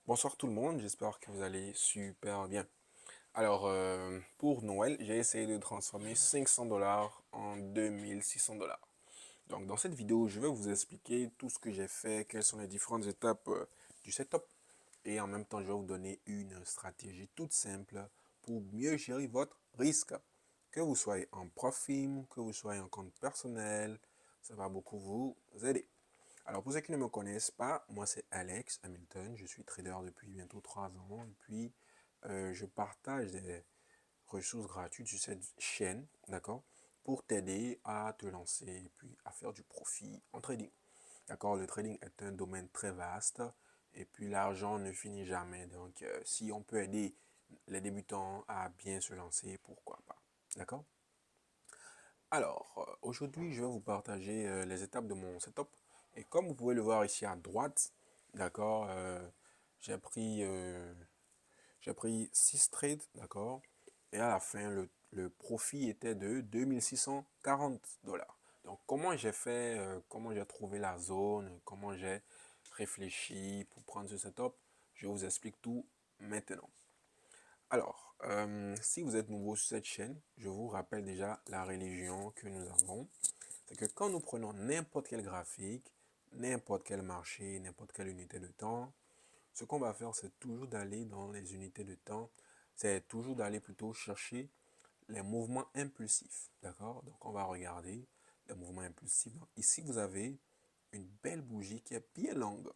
Bonsoir tout le monde, j'espère que vous allez super bien. Alors, pour Noël, j'ai essayé de transformer 500 dollars en 2600 dollars. Donc, dans cette vidéo, je vais vous expliquer tout ce que j'ai fait, quelles sont les différentes étapes du setup. Et en même temps, je vais vous donner une stratégie toute simple pour mieux gérer votre risque. Que vous soyez en profit, que vous soyez en compte personnel, ça va beaucoup vous aider. Alors, pour ceux qui ne me connaissent pas, moi c'est Alex Hamilton, je suis trader depuis bientôt 3 ans et puis je partage des ressources gratuites sur cette chaîne, d'accord, pour t'aider à te lancer et puis à faire du profit en trading. D'accord, le trading est un domaine très vaste et puis l'argent ne finit jamais. Donc, si on peut aider les débutants à bien se lancer, pourquoi pas. D'accord? Alors, aujourd'hui, je vais vous partager les étapes de mon setup. Et comme vous pouvez le voir ici à droite, d'accord, j'ai pris 6 trades, d'accord, et à la fin, le profit était de 2640 dollars. Donc, comment j'ai fait, comment j'ai trouvé la zone, comment j'ai réfléchi pour prendre ce setup, je vous explique tout maintenant. Alors, si vous êtes nouveau sur cette chaîne, je vous rappelle déjà la religion que nous avons. C'est que quand nous prenons n'importe quel graphique, n'importe quel marché, n'importe quelle unité de temps, ce qu'on va faire, c'est toujours d'aller dans les unités de temps, c'est toujours d'aller plutôt chercher les mouvements impulsifs. D'accord? Donc, on va regarder les mouvements impulsifs. Donc, ici, vous avez une belle bougie qui est bien longue.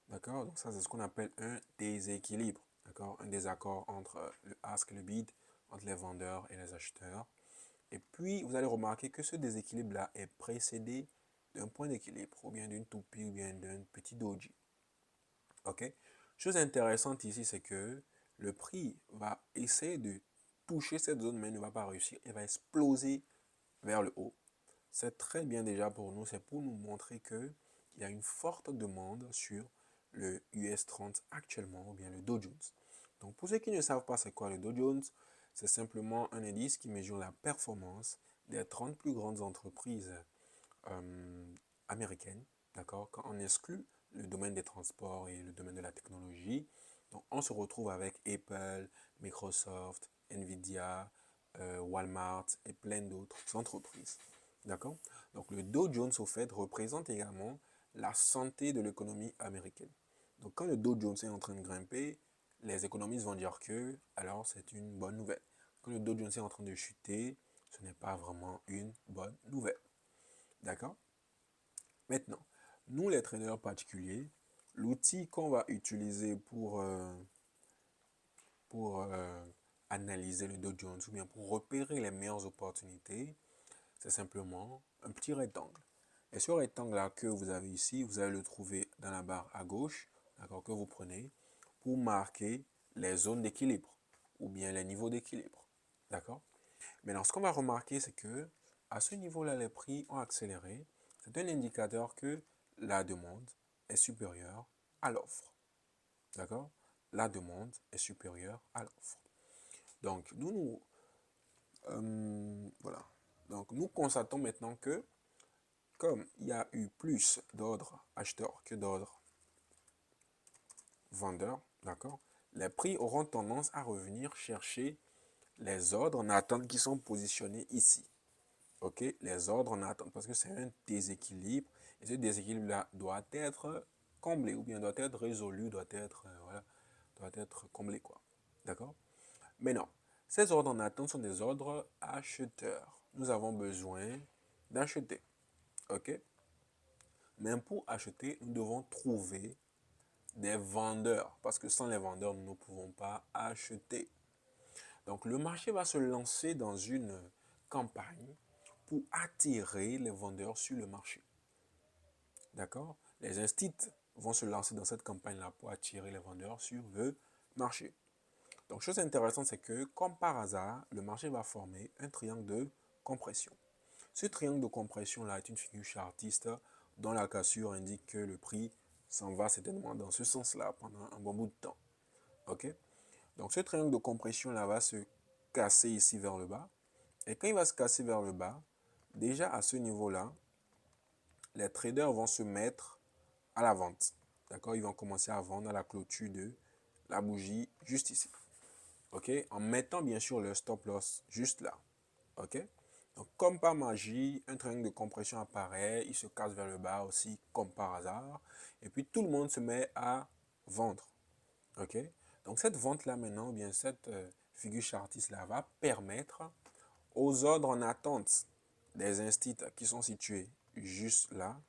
D'accord? Donc ça, c'est ce qu'on appelle un déséquilibre. D'accord? Un désaccord entre le ask et le bid, entre les vendeurs et les acheteurs. Et puis, vous allez remarquer que ce déséquilibre-là est précédé d'un point d'équilibre, ou bien d'une toupie, ou bien d'un petit doji. OK? Chose intéressante ici, c'est que le prix va essayer de toucher cette zone, mais ne va pas réussir. Il va exploser vers le haut. C'est très bien déjà pour nous. C'est pour nous montrer qu'il y a une forte demande sur le US 30 actuellement, ou bien le Dow Jones. Donc, pour ceux qui ne savent pas c'est quoi le Dow Jones, c'est simplement un indice qui mesure la performance des 30 plus grandes entreprises américaines. D'accord? Quand on exclut le domaine des transports et le domaine de la technologie, donc on se retrouve avec Apple, Microsoft, Nvidia, Walmart et plein d'autres entreprises. D'accord? Donc le Dow Jones, au fait, représente également la santé de l'économie américaine. Donc quand le Dow Jones est en train de grimper, les économistes vont dire que alors c'est une bonne nouvelle. Quand le Dow Jones est en train de chuter, ce n'est pas vraiment une bonne nouvelle. D'accord? Maintenant, nous les traders particuliers, l'outil qu'on va utiliser pour analyser le Dow Jones ou bien pour repérer les meilleures opportunités, c'est simplement un petit rectangle. Et ce rectangle-là que vous avez ici, vous allez le trouver dans la barre à gauche, d'accord, que vous prenez pour marquer les zones d'équilibre ou bien les niveaux d'équilibre. D'accord? Maintenant, ce qu'on va remarquer, c'est que à ce niveau-là, les prix ont accéléré. C'est un indicateur que la demande est supérieure à l'offre. D'accord? La demande est supérieure à l'offre. Donc, voilà. Donc, nous constatons maintenant que comme il y a eu plus d'ordres acheteurs que d'ordres vendeurs, d'accord, les prix auront tendance à revenir chercher les ordres en attente qui sont positionnés ici. OK? Les ordres en attente, parce que c'est un déséquilibre, et ce déséquilibre-là doit être comblé, ou bien doit être résolu, voilà, doit être comblé, quoi. D'accord? Maintenant, ces ordres en attente sont des ordres acheteurs. Nous avons besoin d'acheter. OK? Mais pour acheter, nous devons trouver des vendeurs, parce que sans les vendeurs, nous ne pouvons pas acheter. Donc, le marché va se lancer dans une campagne pour attirer les vendeurs sur le marché. D'accord? Les instituts vont se lancer dans cette campagne-là pour attirer les vendeurs sur le marché. Donc, chose intéressante, c'est que, comme par hasard, le marché va former un triangle de compression. Ce triangle de compression-là est une figure chartiste dont la cassure indique que le prix s'en va certainement dans ce sens-là pendant un bon bout de temps. OK? Donc, ce triangle de compression-là va se casser ici vers le bas. Et quand il va se casser vers le bas, déjà à ce niveau-là, les traders vont se mettre à la vente. D'accord? Ils vont commencer à vendre à la clôture de la bougie juste ici. OK? En mettant bien sûr le stop loss juste là. OK? Donc, comme par magie, un triangle de compression apparaît, il se casse vers le bas aussi, comme par hasard. Et puis, tout le monde se met à vendre. OK? Donc, cette vente-là maintenant, bien cette figure chartiste-là va permettre aux ordres en attente des instits qui sont situés juste là,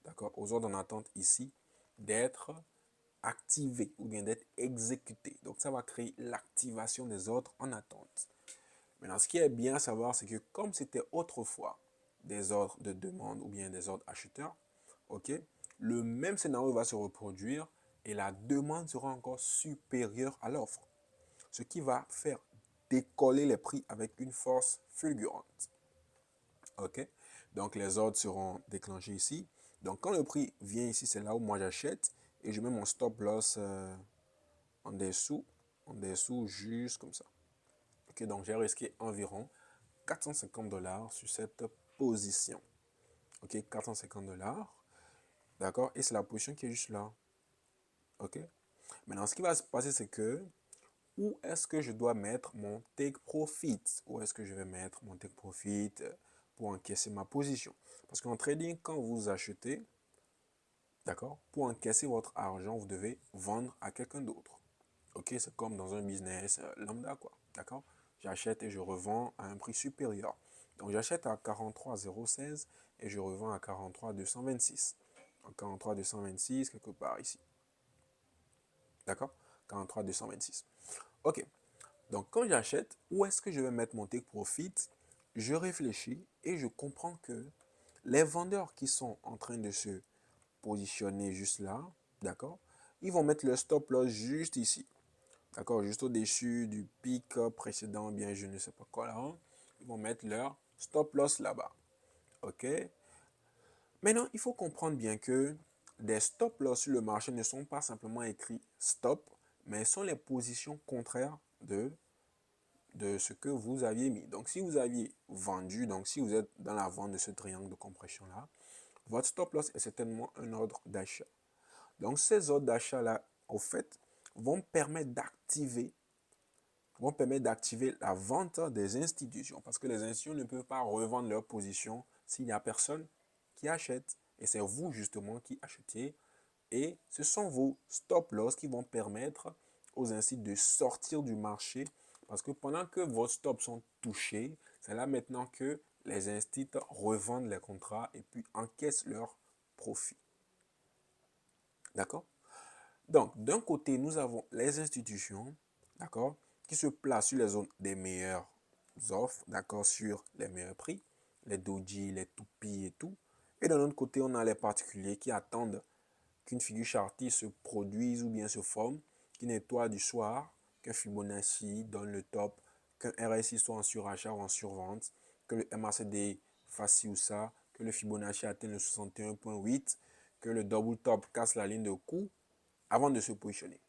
d'accord, aux ordres en attente ici, d'être activés ou bien d'être exécutés. Donc, ça va créer l'activation des ordres en attente. Maintenant, ce qui est bien à savoir, c'est que comme c'était autrefois des ordres de demande ou bien des ordres acheteurs, ok, le même scénario va se reproduire et la demande sera encore supérieure à l'offre, ce qui va faire décoller les prix avec une force fulgurante. Ok, donc les ordres seront déclenchés ici. Donc quand le prix vient ici, c'est là où moi j'achète et je mets mon stop loss en dessous, juste comme ça. Ok, donc j'ai risqué environ 450 dollars sur cette position. Ok, 450 dollars. D'accord, et c'est la position qui est juste là. Ok, maintenant ce qui va se passer, c'est que où est-ce que je dois mettre mon take profit? Où est-ce que je vais mettre mon take profit pour encaisser ma position? Parce qu'en trading, quand vous achetez, d'accord, pour encaisser votre argent, vous devez vendre à quelqu'un d'autre. Ok, c'est comme dans un business lambda, quoi. D'accord? J'achète et je revends à un prix supérieur. Donc j'achète à 43,016 et je revends à 43,226. Donc 43,226 quelque part ici. D'accord? 43,226. Ok. Donc quand j'achète, où est-ce que je vais mettre mon take profit? Je réfléchis et je comprends que les vendeurs qui sont en train de se positionner juste là, d'accord, ils vont mettre le stop loss juste ici. D'accord, juste au-dessus du pic précédent, bien je ne sais pas quoi là. Ils vont mettre leur stop loss là-bas. OK? Maintenant, il faut comprendre bien que des stop loss sur le marché ne sont pas simplement écrits stop, mais sont les positions contraires de ce que vous aviez mis. Donc, si vous aviez vendu, donc si vous êtes dans la vente de ce triangle de compression-là, votre stop loss est certainement un ordre d'achat. Donc, ces ordres d'achat-là, au fait, vont permettre d'activer la vente des institutions. Parce que les institutions ne peuvent pas revendre leur position s'il n'y a personne qui achète. Et c'est vous justement qui achetez. Et ce sont vos stop loss qui vont permettre aux instituts de sortir du marché. Parce que pendant que vos stops sont touchés, c'est là maintenant que les instituts revendent les contrats et puis encaissent leur profit. D'accord? Donc, d'un côté, nous avons les institutions, d'accord, qui se placent sur les zones des meilleures offres, d'accord, sur les meilleurs prix, les doji, les toupies et tout. Et de l'autre côté, on a les particuliers qui attendent qu'une figure chartiste se produise ou bien se forme, qui nettoie du soir, qu'un Fibonacci donne le top, qu'un RSI soit en surachat ou en survente, que le MACD fasse ci ou ça, que le Fibonacci atteigne le 61,8, que le double top casse la ligne de coup avant de se positionner.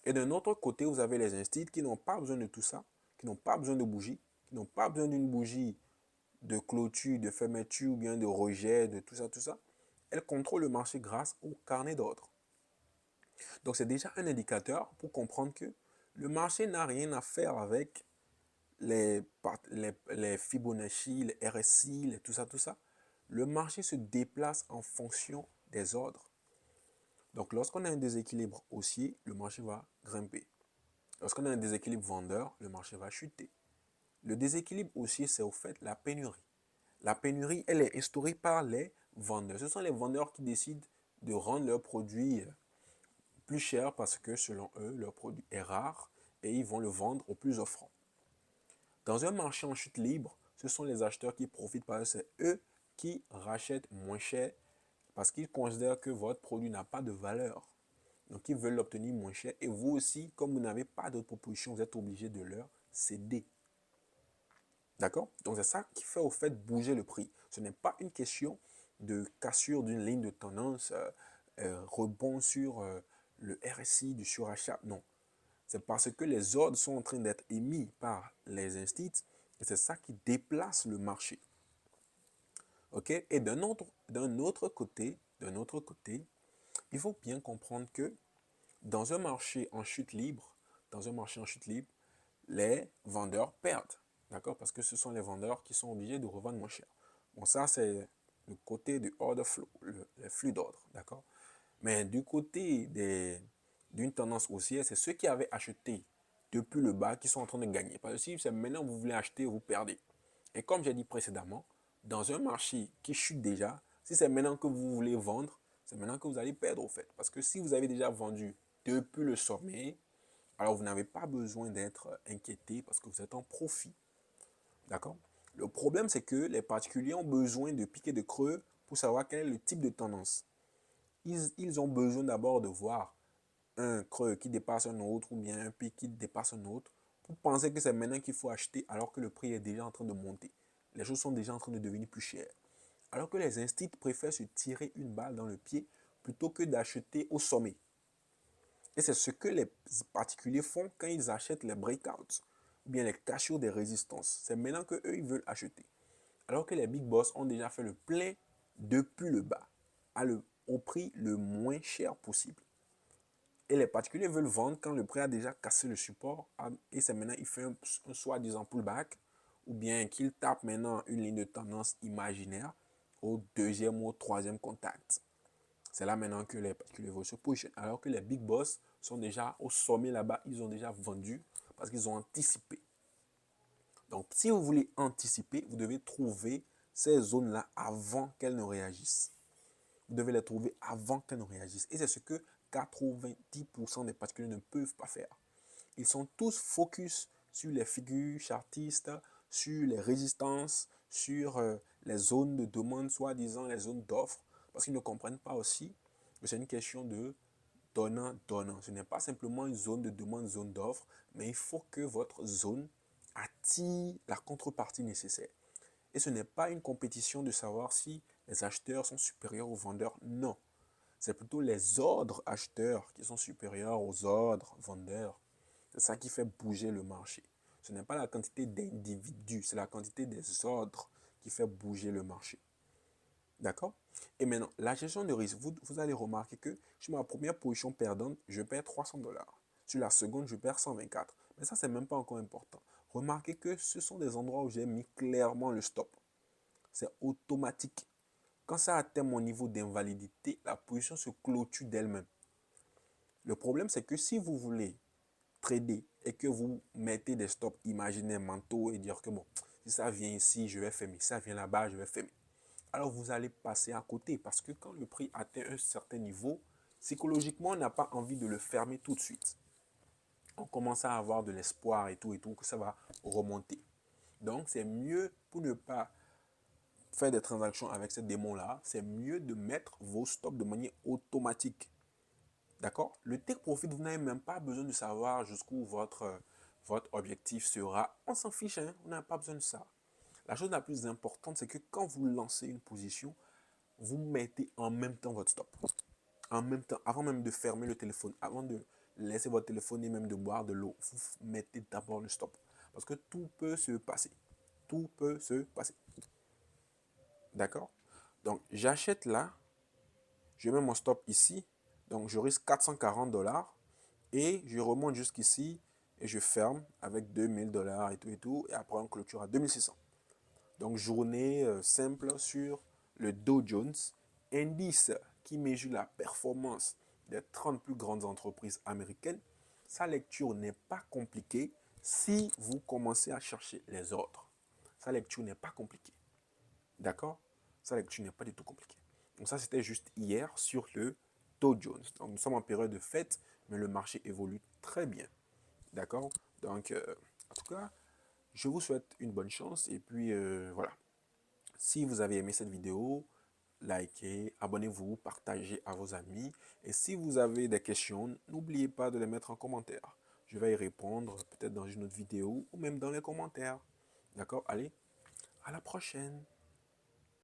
Et d'un autre côté, vous avez les instituts qui n'ont pas besoin de tout ça, qui n'ont pas besoin de bougies, qui n'ont pas besoin d'une bougie de clôture, de fermeture ou bien de rejet, de tout ça, tout ça. Elles contrôlent le marché grâce au carnet d'ordre. Donc c'est déjà un indicateur pour comprendre que le marché n'a rien à faire avec les Fibonacci, les RSI, tout ça, tout ça. Le marché se déplace en fonction des ordres. Donc lorsqu'on a un déséquilibre haussier, le marché va grimper. Lorsqu'on a un déséquilibre vendeur, le marché va chuter. Le déséquilibre haussier, c'est au fait la pénurie. La pénurie, elle est instaurée par les vendeurs. Ce sont les vendeurs qui décident de rendre leurs produits plus chers parce que selon eux, leur produit est rare et ils vont le vendre au plus offrant. Dans un marché en chute libre, ce sont les acheteurs qui profitent parce que c'est eux qui rachètent moins cher parce qu'ils considèrent que votre produit n'a pas de valeur. Donc, ils veulent l'obtenir moins cher. Et vous aussi, comme vous n'avez pas d'autre proposition, vous êtes obligé de leur céder. D'accord? Donc, c'est ça qui fait au fait bouger le prix. Ce n'est pas une question de cassure d'une ligne de tendance, rebond sur le RSI, du surachat. Non. C'est parce que les ordres sont en train d'être émis par les instituts et c'est ça qui déplace le marché. OK? Et d'un autre côté, Il faut bien comprendre que dans un marché en chute libre, dans un marché en chute libre, les vendeurs perdent. D'accord? Parce que ce sont les vendeurs qui sont obligés de revendre moins cher. Bon, ça, c'est le côté du order flow, le flux d'ordre. D'accord? Mais du côté d'une tendance haussière, c'est ceux qui avaient acheté depuis le bas qui sont en train de gagner. Parce que si c'est maintenant que vous voulez acheter, vous perdez. Et comme j'ai dit précédemment, dans un marché qui chute déjà, si c'est maintenant que vous voulez vendre, c'est maintenant que vous allez perdre au fait. Parce que si vous avez déjà vendu depuis le sommet, alors vous n'avez pas besoin d'être inquiété parce que vous êtes en profit. D'accord? Le problème, c'est que les particuliers ont besoin de piquer de creux pour savoir quel est le type de tendance. Ils ont besoin d'abord de voir un creux qui dépasse un autre ou bien un pic qui dépasse un autre pour penser que c'est maintenant qu'il faut acheter alors que le prix est déjà en train de monter. Les choses sont déjà en train de devenir plus chères. Alors que les instituts préfèrent se tirer une balle dans le pied plutôt que d'acheter au sommet. Et c'est ce que les particuliers font quand ils achètent les breakouts ou bien les cachots des résistances. C'est maintenant qu'eux, ils veulent acheter. Alors que les big boss ont déjà fait le plein depuis le bas, au prix le moins cher possible. Et les particuliers veulent vendre quand le prix a déjà cassé le support et c'est maintenant il fait un soi-disant pullback ou bien qu'il tape maintenant une ligne de tendance imaginaire au deuxième ou au troisième contact. C'est là maintenant que les particuliers veulent se positionner. Alors que les big boss sont déjà au sommet là-bas, ils ont déjà vendu parce qu'ils ont anticipé. Donc si vous voulez anticiper, vous devez trouver ces zones-là avant qu'elles ne réagissent. Vous devez les trouver avant qu'elles ne réagissent. Et c'est ce que 90% des particuliers ne peuvent pas faire. Ils sont tous focus sur les figures chartistes, sur les résistances, sur les zones de demande, soi-disant les zones d'offres, parce qu'ils ne comprennent pas aussi que c'est une question de donnant-donnant. Ce n'est pas simplement une zone de demande, zone d'offre, mais il faut que votre zone attire la contrepartie nécessaire. Et ce n'est pas une compétition de savoir si les acheteurs sont supérieurs aux vendeurs. Non. C'est plutôt les ordres acheteurs qui sont supérieurs aux ordres vendeurs. C'est ça qui fait bouger le marché. Ce n'est pas la quantité d'individus, c'est la quantité des ordres qui fait bouger le marché. D'accord? Et maintenant, la gestion de risque. Vous allez remarquer que sur ma première position perdante, je perds 300 dollars. Sur la seconde, je perds 124. Mais ça, c'est même pas encore important. Remarquez que ce sont des endroits où j'ai mis clairement le stop. C'est automatique. Quand ça atteint mon niveau d'invalidité, la position se clôture d'elle-même. Le problème, c'est que si vous voulez trader et que vous mettez des stops imaginaires mentaux et dire que bon, si ça vient ici, je vais fermer. Si ça vient là-bas, je vais fermer. Alors vous allez passer à côté parce que quand le prix atteint un certain niveau, psychologiquement, on n'a pas envie de le fermer tout de suite. On commence à avoir de l'espoir et tout, que ça va remonter. Donc, c'est mieux pour ne pas faire des transactions avec ces démons-là, c'est mieux de mettre vos stops de manière automatique. D'accord? Le take profit, vous n'avez même pas besoin de savoir jusqu'où votre objectif sera. On s'en fiche, hein? On n'a pas besoin de ça. La chose la plus importante, c'est que quand vous lancez une position, vous mettez en même temps votre stop. En même temps, avant même de fermer le téléphone, avant de laisser votre téléphone et même de boire de l'eau, vous mettez d'abord le stop. Parce que tout peut se passer. Tout peut se passer. D'accord? Donc, j'achète là, je mets mon stop ici, donc je risque 440 dollars et je remonte jusqu'ici et je ferme avec 2000 dollars et tout, et après on clôture à 2600. Donc, journée simple sur le Dow Jones, indice qui mesure la performance des 30 plus grandes entreprises américaines. Sa lecture n'est pas compliquée si vous commencez à chercher les ordres. Sa lecture n'est pas compliquée. D'accord? Sa lecture n'est pas du tout compliquée. Donc ça, c'était juste hier sur le Dow Jones. Donc nous sommes en période de fête, mais le marché évolue très bien. D'accord? Donc, en tout cas, je vous souhaite une bonne chance. Et puis, voilà. Si vous avez aimé cette vidéo, likez, abonnez-vous, partagez à vos amis. Et si vous avez des questions, n'oubliez pas de les mettre en commentaire. Je vais y répondre peut-être dans une autre vidéo ou même dans les commentaires. D'accord? Allez, à la prochaine.